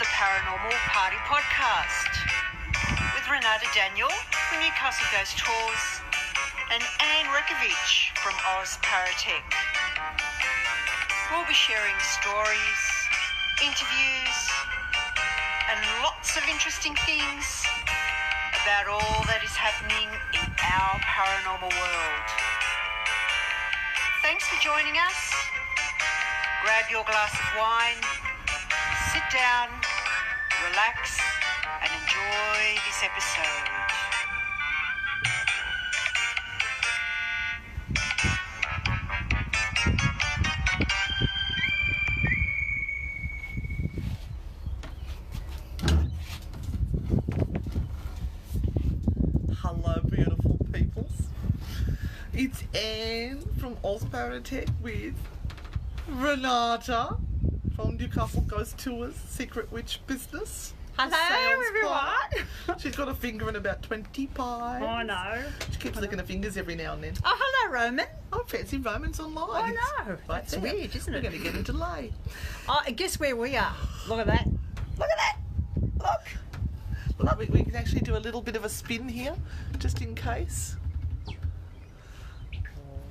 the Paranormal Party Podcast with Renata Daniel from Newcastle Ghost Tours and Anne Renata from Oz Paratech. We'll be sharing stories, interviews and lots of interesting things about all that is happening in our paranormal world. Thanks for joining us. Grab your glass of wine, sit down, relax, and enjoy this episode. Hello, beautiful peoples. It's Anne from Oz Paratech with Renata from Newcastle Ghost Tours, Secret Witch Business. Hello, Sales everyone. part. She's got a finger in about 20 pies. I know. She keeps licking her fingers every now and then. Oh, hello, Roman. Oh, fancy Roman's online. I know. Right That's there. weird, isn't We're it? going to get into lay. Oh, guess where we are? Look at that. Look at that. Look. Look, we can actually do a little bit of a spin here, just in case.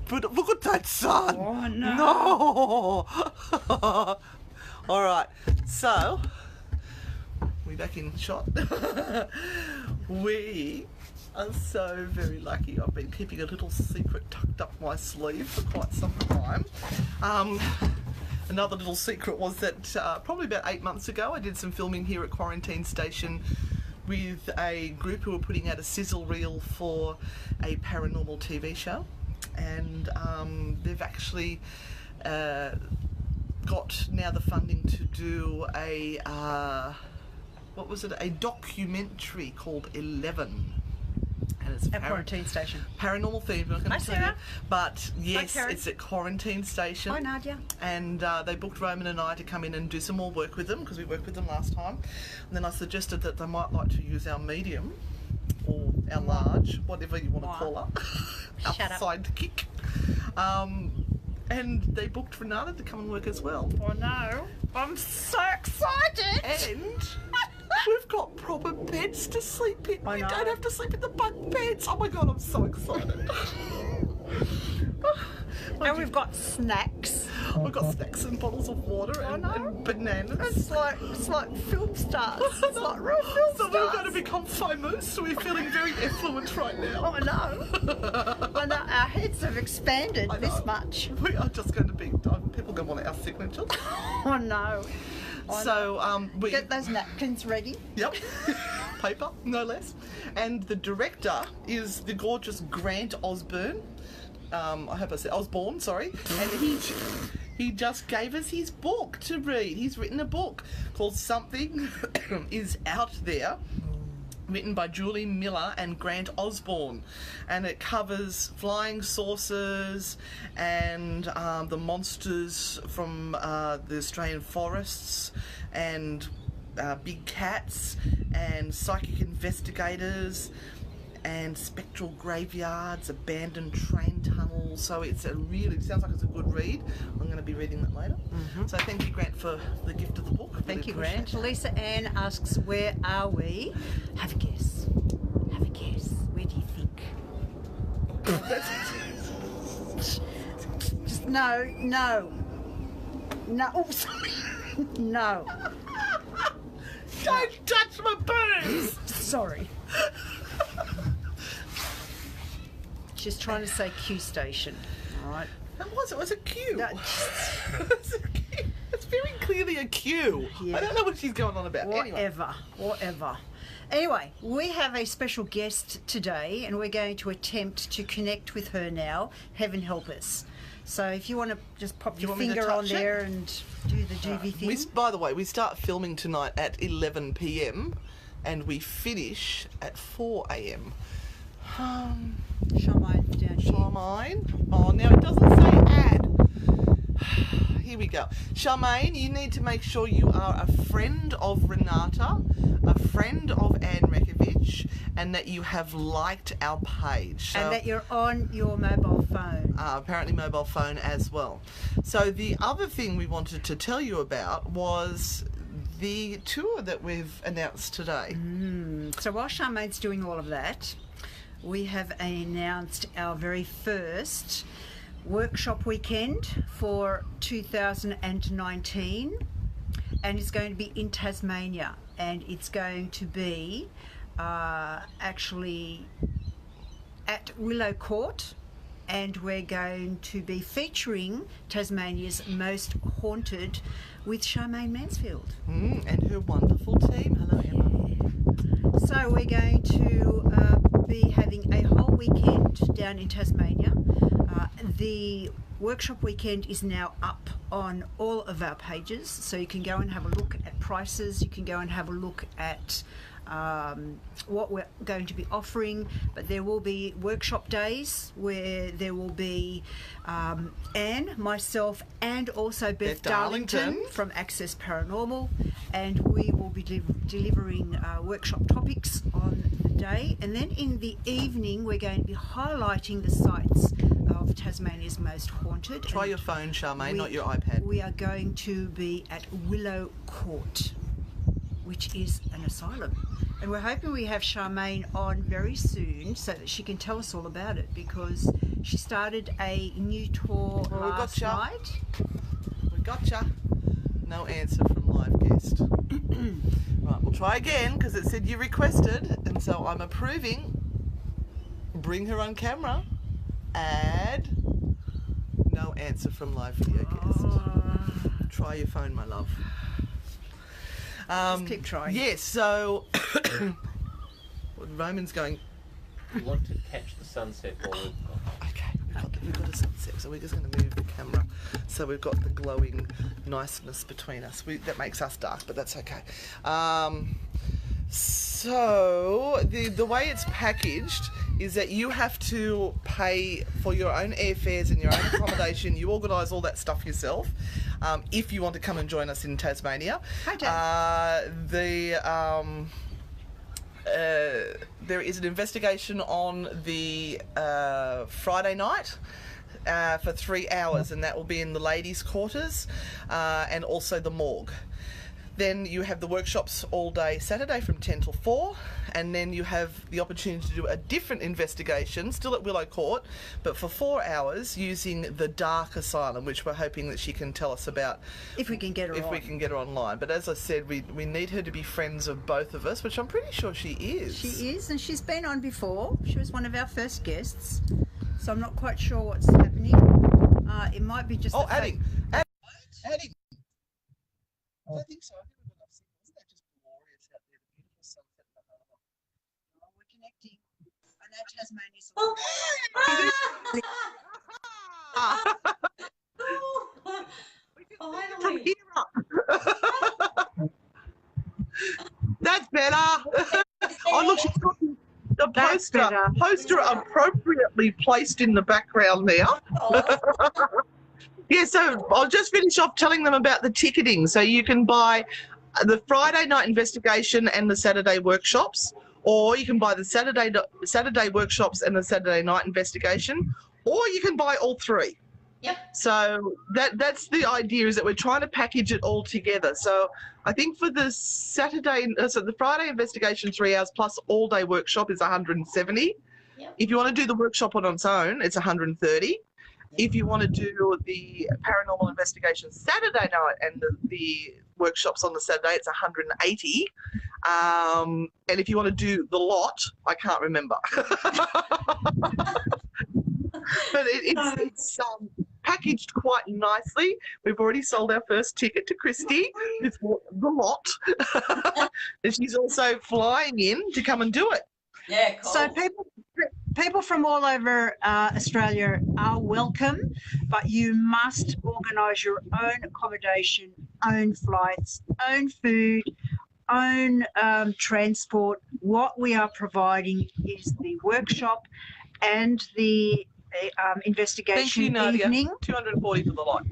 But look at that sun! Oh, no. No! All right, so we back in shot. We are so very lucky. I've been keeping a little secret tucked up my sleeve for quite some time. Another little secret was that probably about 8 months ago, I did some filming here at Quarantine Station with a group who were putting out a sizzle reel for a paranormal TV show. And they've actually got now the funding to do a a documentary called 11, and it's At Quarantine Station. paranormal themed. I'm not going Hi, to tell you, Sarah. but yes, Karen. it's at Quarantine Station. Hi, Nadia. And they booked Roman and I to come in and do some more work with them because we worked with them last time. And then I suggested that they might like to use our medium or our large, whatever you want to call her, our Shut up. sidekick. And they booked Renata to come and work as well. Oh, no. I'm so excited. And we've got proper beds to sleep in. I We know. don't have to sleep in the bunk beds. Oh my God, I'm so excited. And we've got snacks. We've got snacks and bottles of water and, know. and bananas. It's like film stars. It's like real film So stars. we're going to become famous. So we're feeling very affluent right now. I know. I know. Our heads have expanded I know. this much. We are just going to be. People going to want our signatures. Oh, no. So we. Get those napkins ready. Yep. Paper, no less. And the director is the gorgeous Grant Osborne. I hope I said Osborne, sorry. And he just gave us his book to read. He's written a book called Something Is Out There, written by Julie Miller and Grant Osborne. And it covers flying saucers and the monsters from the Australian forests and big cats and psychic investigators and spectral graveyards, abandoned train tunnels. So it sounds like it's a good read. I'm going to be reading that later. So thank you, Grant, for the gift of the book. I Thank really you, appreciate Grant. Lisa Ann asks, where are we? Have a guess. Have a guess. Where do you think? Just no. Oh, sorry. No. Don't touch my boobs! Sorry. She's trying to say Q station. All right. That was it. Was a Q. No, It's a Q. It's very clearly a Q. Yeah. I don't know what she's going on about. Anyway. Whatever. Anyway, we have a special guest today, and we're going to attempt to connect with her now. Heaven help us. So if you want to just pop your want me to finger on touch it? there and do the juvie thing. By the way, we start filming tonight at 11 p.m. and we finish at 4 a.m. Sharmaine down here. Sharmaine. Oh, now it doesn't say add. Here we go. Sharmaine, you need to make sure you are a friend of Renata, a friend of Anne Renata, and that you have liked our page. So, And that you're on your mobile phone. apparently mobile phone as well. So the other thing we wanted to tell you about was the tour that we've announced today. So while Sharmaine's doing all of that, we have announced our very first workshop weekend for 2019, and it's going to be in Tasmania, and it's going to be actually at Willow Court, and we're going to be featuring Tasmania's Most Haunted with Sharmaine Mansfield. And her wonderful team. Hello, Emma. So we're going to be having a whole weekend down in Tasmania. The workshop weekend is now up on all of our pages, so you can go and have a look at prices, you can go and have a look at what we're going to be offering, but there will be workshop days where there will be Anne, myself, and also Beth Darlington from Access Paranormal, and we will be delivering workshop topics on the day, and then in the evening we're going to be highlighting the sites of Tasmania's Most Haunted. Try your phone, Sharmaine, not your iPad. We are going to be at Willow Court, which is an asylum. And we're hoping we have Sharmaine on very soon so that she can tell us all about it, because she started a new tour last night. We gotcha. No answer from live guest. Right, we'll try again because it said you requested, and so I'm approving. Bring her on camera. Add. No answer from live video guest. Try your phone, my love. Just keep trying. Yes, so Roman's going. We want to catch the sunset while Okay, we've got a sunset, so we're just going to move the camera so we've got the glowing niceness between us. That makes us dark, but that's okay. So the way it's packaged is that you have to pay for your own airfares and your own accommodation. You organise all that stuff yourself. If you want to come and join us in Tasmania. Hi, Dad. There is an investigation on the Friday night for 3 hours, and that will be in the ladies' quarters and also the morgue. Then you have the workshops all day Saturday from 10 till 4, and then you have the opportunity to do a different investigation, still at Willow Court, but for 4 hours using the Dark Asylum, which we're hoping that she can tell us about. If we can get her on. If we can get her online. But as I said, we need her to be friends of both of us, which I'm pretty sure she is. She is, and she's been on before. She was one of our first guests, so I'm not quite sure what's happening. It might be just... adding. I don't think so. I think we've got enough signal. Isn't that just glorious out there? The beautiful sunset in the harbour. Oh, we're connecting. I know Tasmania's... From here up. That's better. Oh, look, she's got the poster appropriately placed in the background now. Yeah, so I'll just finish off telling them about the ticketing. So you can buy the Friday night investigation and the Saturday workshops, or you can buy the Saturday workshops and the Saturday night investigation, or you can buy all three. Yep. So that's the idea, is that we're trying to package it all together. So I think for the the Friday investigation 3 hours plus all day workshop is 170. Yep. If you want to do the workshop on its own, it's 130. If you want to do the paranormal investigation Saturday night and the workshops on the Saturday, it's 180. And if you want to do the lot, I can't remember. But it's packaged quite nicely. We've already sold our first ticket to Christy with the lot. And she's also flying in to come and do it. Yeah, cool. So people from all over Australia are welcome, but you must organise your own accommodation, own flights, own food, own transport. What we are providing is the workshop and the investigation Thank you, Nadia. evening. 240 for the lot.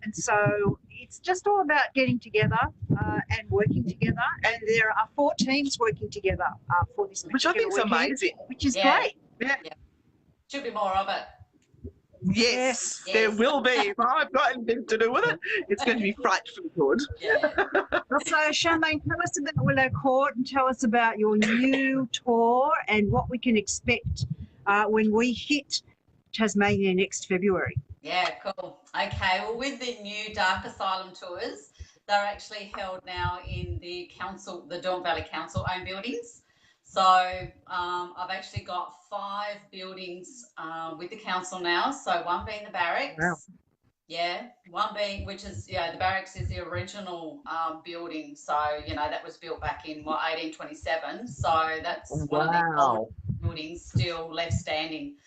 And so it's just all about getting together and working together. And there are 4 teams working together for this Which I think is weekend, amazing. which is Yeah. great. Yeah. Should be more of it. Yes, Yes. there will be. If I've got anything to do with it, it's going to be frightfully good. Yeah. So, Sharmaine, tell us about Willow Court and tell us about your new tour and what we can expect when we hit Tasmania next February. Yeah, cool. Okay, well, with the new Dark Asylum tours, they're actually held now in the council, the Dorm Valley Council owned buildings. So I've actually got 5 buildings with the council now. So one being the barracks. Wow. Yeah, one being, which is, the barracks is the original building. So, that was built back in 1827. So that's one of the oldest buildings still left standing.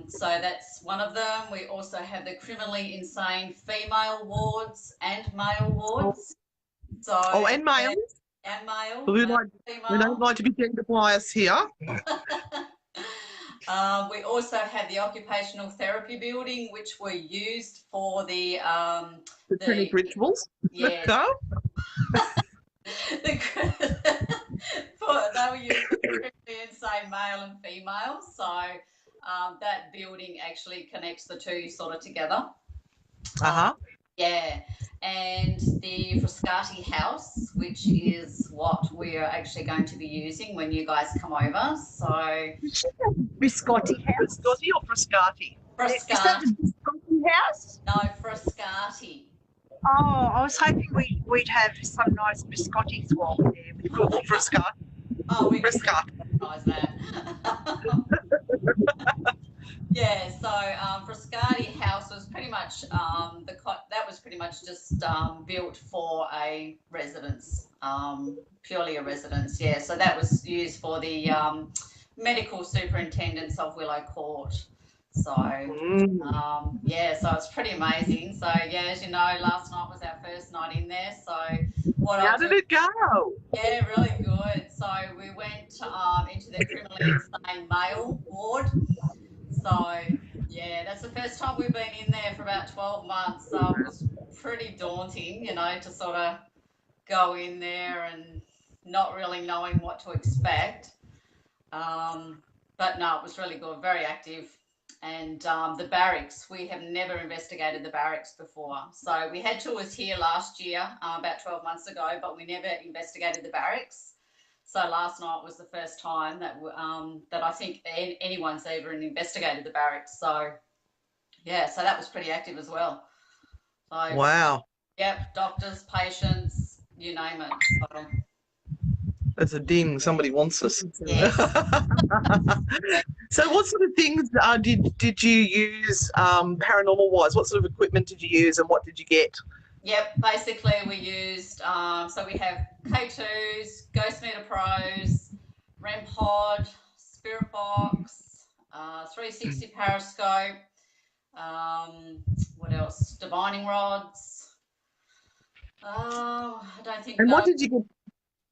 So that's one of them. We also have the criminally insane female wards and male wards. So And males. and male. We female. don't like to be gender biased here. We also have the occupational therapy building, which were used for the Satanic rituals. Yes. No? They were used for criminally insane male and female. So that building actually connects the two sort of together. Yeah, and the Frascati house, which is what we are actually going to be using when you guys come over. So Biscotti house. Biscotti or Frascati? Is that the Biscotti house? No, Frascati. Oh, I was hoping we'd have some nice biscotti swap there. Or Frascati. Oh, we can Frascati. recognise that. Yeah, so Frascati house was pretty much that was pretty much just built for a residence, purely a residence. Yeah, so that was used for the medical superintendents of Willow Court. So so it's pretty amazing. So as you know, last night was our first night in there. So how did it go? Yeah, really good. So we went into the criminally insane male ward. So that's the first time we've been in there for about 12 months. So it was pretty daunting, to sort of go in there and not really knowing what to expect. But no, it was really good, very active. And the barracks, we have never investigated the barracks before. So we had tours here last year, about 12 months ago, but we never investigated the barracks. So last night was the first time that I think anyone's ever investigated the barracks. So so that was pretty active as well. So, wow. Yep, doctors, patients, you name it. So, there's a ding. Somebody wants us. yes. So what sort of things did you use paranormal wise? What sort of equipment did you use and what did you get? Yep, basically we used, so we have K2s, Ghost Meter Pros, REM Pod, Spirit Box, 360 Periscope, what else? Divining rods. I don't think. And what did you get?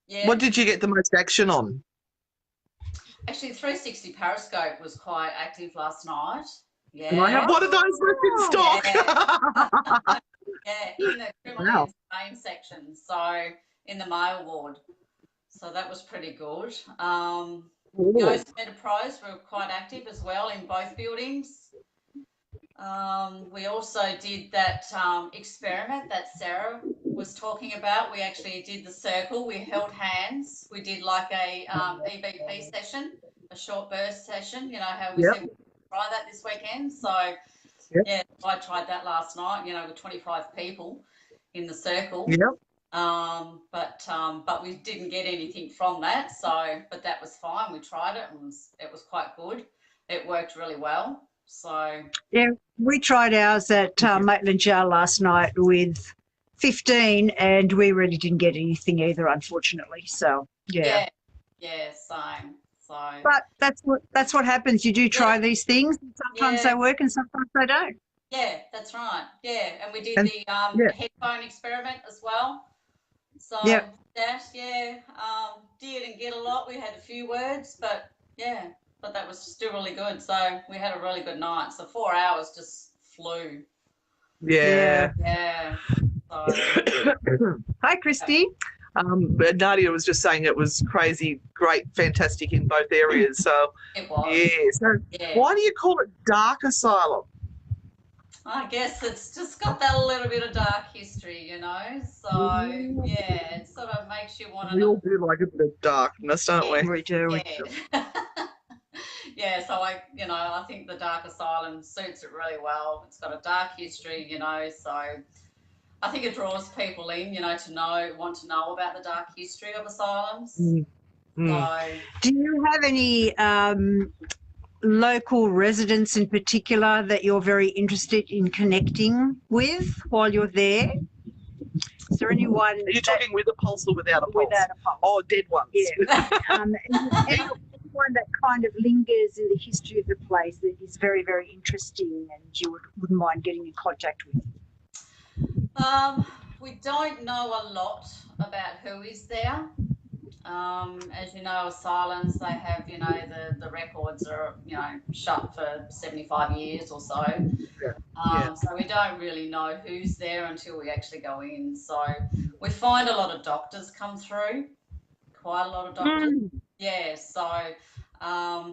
Yeah. What did you get the most action on? Actually, 360 Periscope was quite active last night. Yeah. And I have one of those left in stock. Yeah. Yeah, in the criminal insane section, so in the male ward. So that was pretty good. Ghost Meter Pros were quite active as well in both buildings. We also did that experiment that Sarah was talking about. We actually did the circle. We held hands. We did like a EVP session, a short burst session. How we said we'd try that this weekend. So I tried that last night. With 25 people in the circle. But we didn't get anything from that. So, but that was fine. We tried it and it was quite good. It worked really well. So we tried ours at Maitland Jail last night with 15, and we really didn't get anything either, unfortunately. So same. So, but that's what happens. You do try these things. And sometimes they work, and sometimes they don't. Yeah, that's right. Yeah, and we did the headphone experiment as well. So that didn't get a lot. We had a few words, but that was still really good. So we had a really good night. So 4 hours just flew. Yeah. Yeah. So. Hi, Christy. But Nadia was just saying it was crazy, great, fantastic in both areas. So, It was. yeah. So, Yeah. why do you call it Dark Asylum? I guess it's just got that little bit of dark history, you know. So yeah, it sort of makes you want to. We all do like a bit of darkness, don't we? We do. Yeah. Yeah, so I think the Dark Asylum suits it really well. It's got a dark history, you know, so I think it draws people in, you know, want to know about the dark history of asylums. So, do you have any local residents in particular that you're very interested in connecting with while you're there? Is there anyone? Are you talking with a pulse or without a pulse? Without a pulse. Oh, dead ones. Yeah. Anyone that kind of lingers in the history of the place that is very, very interesting and you wouldn't mind getting in contact with? We don't know a lot about who is there. As you know, asylums, they have, you know, the records are, you know, shut for 75 years or so. So we don't really know who's there until we actually go in. So we find a lot of doctors come through, quite a lot of doctors. Yeah, so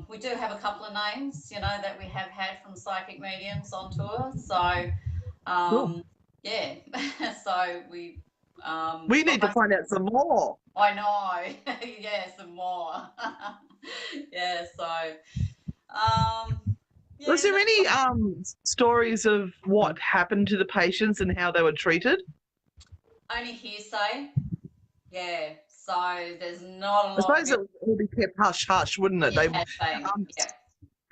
we do have a couple of names, you know, that we have had from psychic mediums on tour. So, yeah, so we need to find out some more. I know. Yeah, some more. Yeah, so yeah, was there any stories of what happened to the patients and how they were treated? Only hearsay. Yeah. So there's not a lot. I suppose it would be kept hush hush, wouldn't it? Yeah,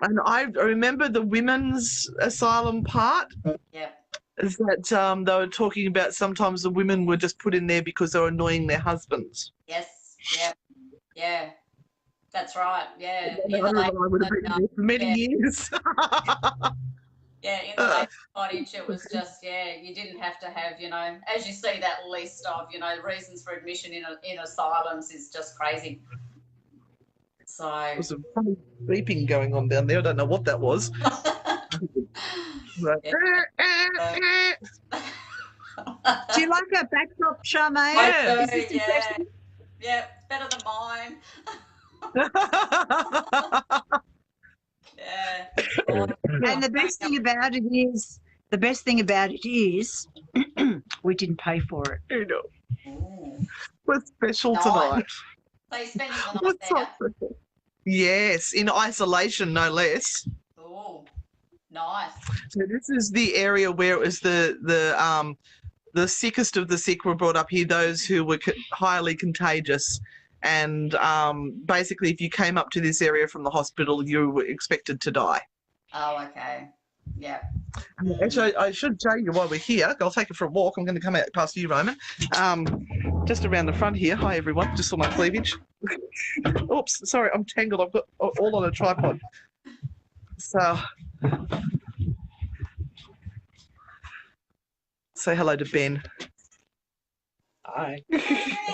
and I remember the women's asylum part. Yeah. Is that they were talking about sometimes the women were just put in there because they were annoying their husbands. Yes. Yeah. Yeah. That's right. Yeah. I would have been there for many years. Yeah, in the late cottage, it was just, you didn't have to have, you know, as you see that list of, you know, reasons for admission in asylums is just crazy. So there was some funny beeping going on down there. I don't know what that was. Do you like our backdrop, Sharmaine? I do, yeah. Yeah, better than mine. Yeah. And the best thing about it is, we didn't pay for it. You know, we're special tonight. So you're spending the night there? So yes, in isolation, no less. Oh, nice. So this is the area where it was the sickest of the sick were brought up here, those who were highly contagious. And basically, if you came up to this area from the hospital, you were expected to die. Oh, okay. Yeah. Actually, I should show you while we're here. I'll take it for a walk. I'm going to come out past you, Roman. Just around the front here. Hi, everyone. Just saw my cleavage. Oops, sorry, I'm tangled. I've got all on a tripod. So, say hello to Ben. Hi.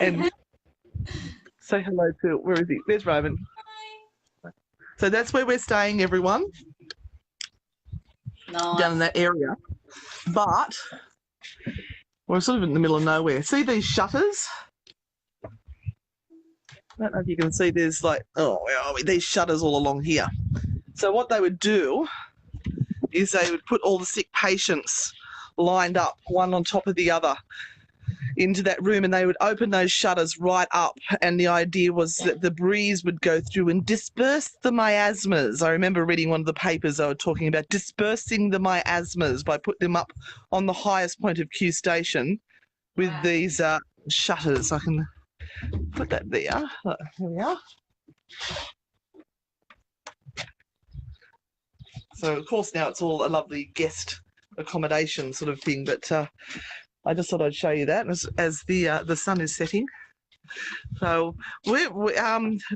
And say hello to, where is he? There's Roman. Hi. So that's where we're staying, everyone. Nice. Down in that area. But we're sort of in the middle of nowhere. See these shutters? I don't know if you can see, there's like, these shutters all along here. So what they would do is they would put all the sick patients lined up, one on top of the other, into that room, and they would open those shutters right up, and the idea was that the breeze would go through and disperse the miasmas. I remember reading one of the papers they were talking about dispersing the miasmas by putting them up on the highest point of Q station with these shutters. I can put that there. Here we are. So of course now it's all a lovely guest accommodation sort of thing, but I just thought I'd show you that as the sun is setting. So we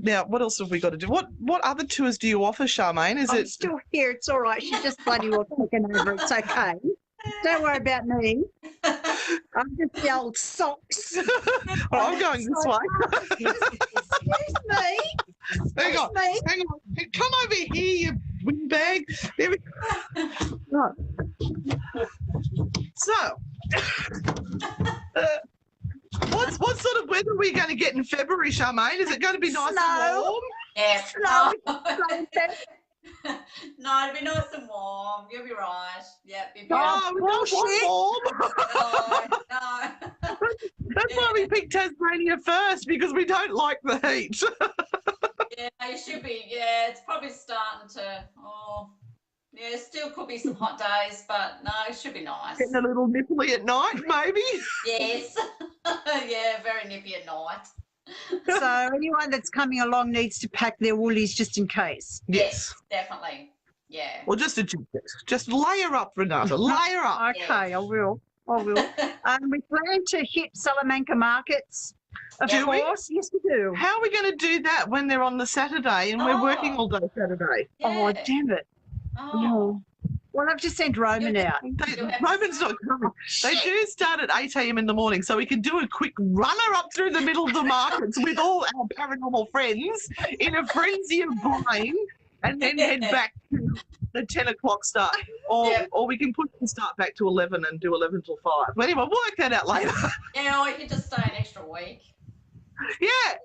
now what else have we got to do? What other tours do you offer, Sharmaine? I'm still here. It's all right. She's just bloody well taken over. It's okay. Don't worry about me. I'm just the old socks. I'm going this way. Excuse me. Hang on. Come over here, you windbag. There we go. Right. So, What sort of weather are we going to get in February, Sharmaine? Is it going to be nice and warm? Yeah. Snow. No, it'll be nice and warm. You'll be right. Yeah, be Oh, beautiful. we don't want warm. No. That's why we picked Tasmania first, because we don't like the heat. Yeah, you should be. Yeah, it's probably starting to. Yeah, still could be some hot days, but no, it should be nice. Getting a little nipply at night, maybe. Yes. Yeah, very nippy at night. So anyone that's coming along needs to pack their woolies just in case. Yes. Definitely. Yeah. Or just a jacket. Just layer up, Renata. Layer up. Okay, I will. We plan to hit Salamanca markets. Of Do we? course, yes we do. How are we going to do that when they're on the Saturday and we're working all day Saturday? Yeah. Oh, damn it. Oh. Well, I've just sent Roman out. Roman's not coming. They do start at 8 a.m. in the morning, so we can do a quick runner up through the middle of the markets with all our paranormal friends in a frenzy of buying, and then head back to the 10 o'clock start. Or we can push the start back to 11 and do 11 till 5. But anyway, we'll work that out later. Yeah, or you could just stay an extra week. Yeah,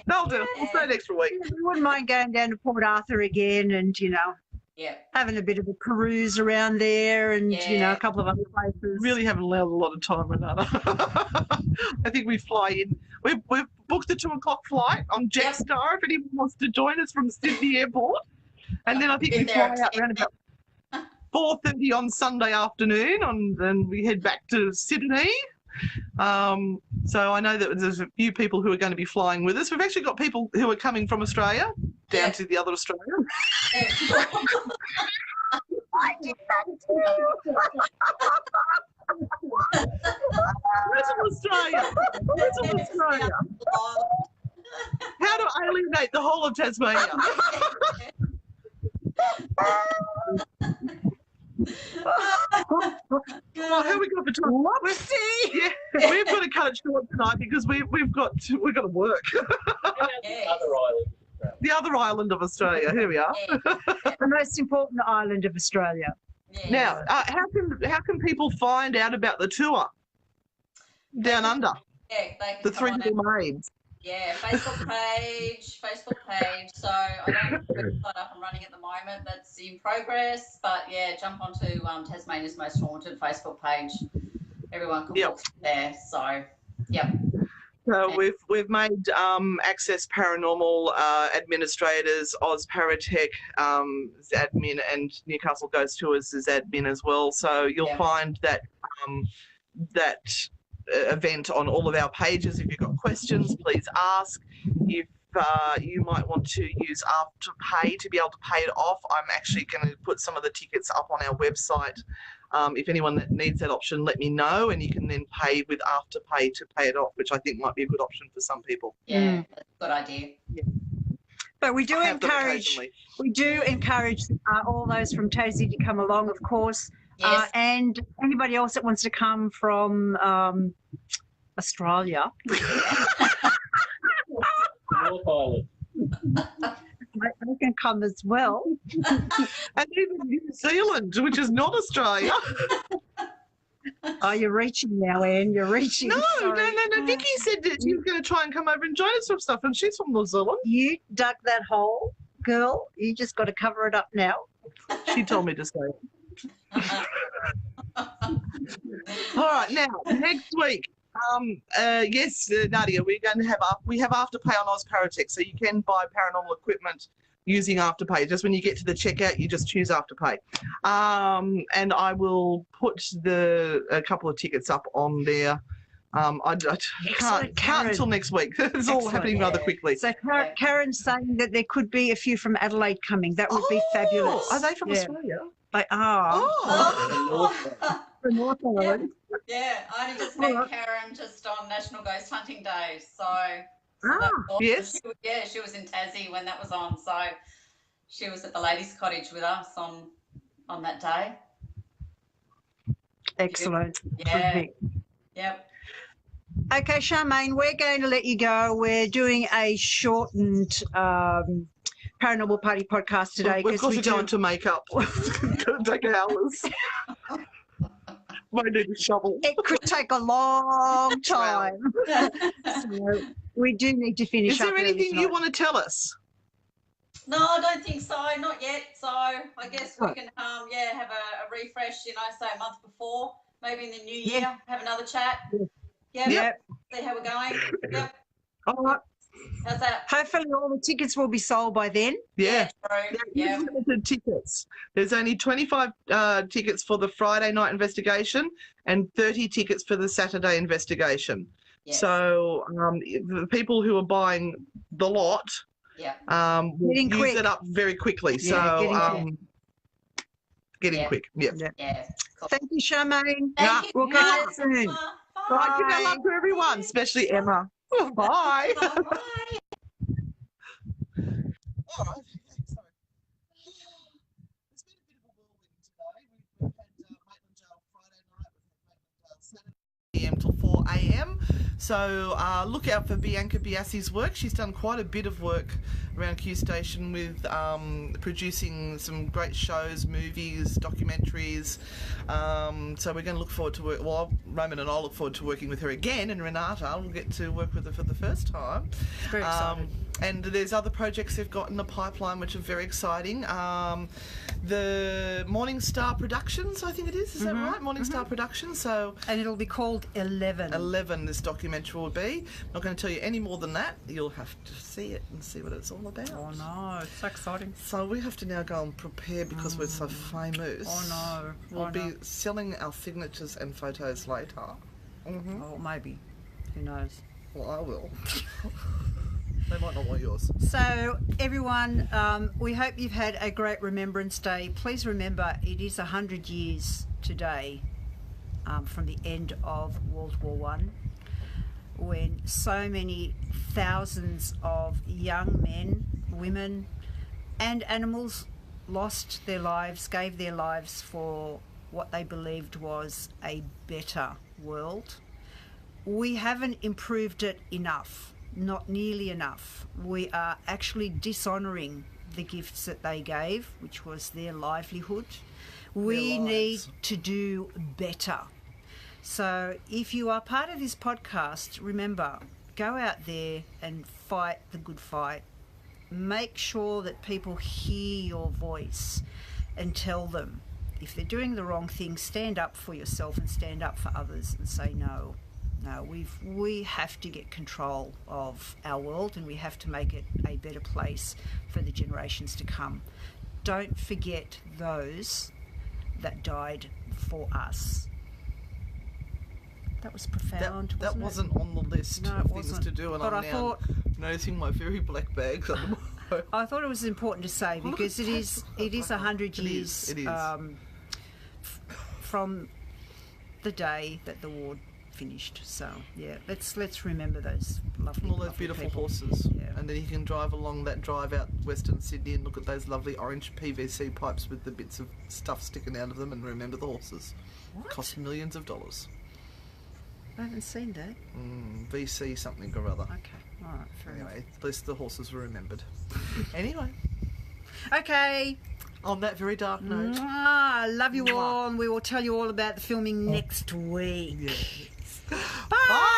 they'll do. We'll stay an extra week. We wouldn't mind going down to Port Arthur again and, Yeah. having a bit of a cruise around there and, a couple of other places. Really haven't allowed a lot of time, Renata. I think we fly in. We've booked the 2 o'clock flight on Jetstar if anyone wants to join us from Sydney Airport. And then I think we fly out around about 4:30 on Sunday afternoon, and then we head back to Sydney. So I know that there's a few people who are going to be flying with us. We've actually got people who are coming from Australia down to the other Australia. I did that too. Little Australia. Little Australia. How to alienate the whole of Tasmania. Oh, how we got for time? Yeah, we've got to cut it short tonight because we've got to work. The other island of Australia. Here we are. The most important island of Australia. Now, how can people find out about the tour down under? Yeah, they can the Three Little Maids. Yeah, Facebook page. So I don't have the website up and running at the moment. That's in progress. But yeah, jump onto Tasmania's Most Haunted Facebook page. Everyone can book there. So, So we've made Access Paranormal administrators, Oz Paratech admin, and Newcastle Ghost Tours as admin as well. So you'll find that event on all of our pages. If you've got questions, please ask. If you might want to use Afterpay to be able to pay it off, I'm actually going to put some of the tickets up on our website. If anyone that needs that option, let me know, and you can then pay with Afterpay to pay it off, which I think might be a good option for some people. Yeah, that's a good idea. Yeah. But we do encourage all those from Tassie to come along, of course. Yes. And anybody else that wants to come from Australia. North Island. They can come as well. And even New Zealand, which is not Australia. Oh, you're reaching now, Anne. You're reaching. No. Sorry. Vicky said that she was going to try and come over and join us from stuff, and she's from New Zealand. You dug that hole, girl. You just got to cover it up now. She told me to say it. All right, now next week. Yes, Nadia, we're going to have Afterpay on Oz Paratech, so you can buy paranormal equipment using Afterpay. Just when you get to the checkout, you just choose Afterpay. And I will put a couple of tickets up on there. I can't until next week. It's all happening rather quickly. So Karen's saying that there could be a few from Adelaide coming. That would be fabulous. Are they from Australia? They are. From North Island. Yeah, I only just met Karen just on National Ghost Hunting Day. So yes. She was in Tassie when that was on. So she was at the ladies' cottage with us on that day. Excellent. Yeah. Yep. Okay, Sharmaine, we're going to let you go. We're doing a shortened Paranormal Party podcast today. We've got to go into makeup. It's going to take hours. Might need a shovel. It could take a long time. So we do need to finish Is up there early anything you tonight. want to tell us? No, I don't think so. Not yet. So I guess we can, have a refresh. Say a month before, maybe in the new year, have another chat. Yep. See how we're going. Yep. All right. How's that? Hopefully all the tickets will be sold by then. Yeah. True. There's limited tickets. There's only 25 tickets for the Friday night investigation and 30 tickets for the Saturday investigation. Yes. So the people who are buying the lot will use it up very quickly. Getting quick. Yep. Yeah. Cool. Thank you, Sharmaine. Thank you. We'll catch you soon. Bye. Right, give our love to everyone, especially Emma. Bye. Bye. All right. Sorry. It's been a bit of a whirlwind today. We've had Maitland Jail Friday night, we've had Maitland Jail Saturday p.m. till 4 a.m. So look out for Bianca Biassi's work. She's done quite a bit of work around Q Station with producing some great shows, movies, documentaries. So we're going to look forward to work. Well, Roman and I look forward to working with her again, and Renata will get to work with her for the first time. Very excited. And there's other projects they've got in the pipeline which are very exciting. The Morning Star Productions, I think it is that right? Morning Star Productions. So, and it'll be called 11. 11 this documentary will be. I'm not going to tell you any more than that. You'll have to see it and see what it's all about. Oh no, it's so exciting. So we have to now go and prepare because we're so famous. Oh no. We'll be selling our signatures and photos later. Oh, maybe. Who knows? Well, I will. They might not want yours. So, everyone, we hope you've had a great Remembrance Day. Please remember, it is 100 years today from the end of World War One, when so many thousands of young men, women, and animals lost their lives, gave their lives for what they believed was a better world. We haven't improved it enough. Not nearly enough. We are actually dishonouring the gifts that they gave, which was their livelihood. We need to do better. So if you are part of this podcast, remember, go out there and fight the good fight. Make sure that people hear your voice and tell them if they're doing the wrong thing, stand up for yourself and stand up for others and say no. No, we have to get control of our world, and we have to make it a better place for the generations to come. Don't forget those that died for us. That was profound. That wasn't on the list of things to do, and but I'm now noticing my very black bags on the moment. I thought it was important to say because it is 100 years It is. From the day that the war finished. So yeah, let's remember those lovely, all those beautiful people. horses. Yeah. And then you can drive along that drive out Western Sydney and look at those lovely orange PVC pipes with the bits of stuff sticking out of them, and remember the horses. What? Cost millions of dollars. I haven't seen that. VC something or other. Okay, all right, fair enough. Anyway, at least the horses were remembered. Anyway, Okay. on that very dark note. Love you all, and we will tell you all about the filming next week. Yes. Bye.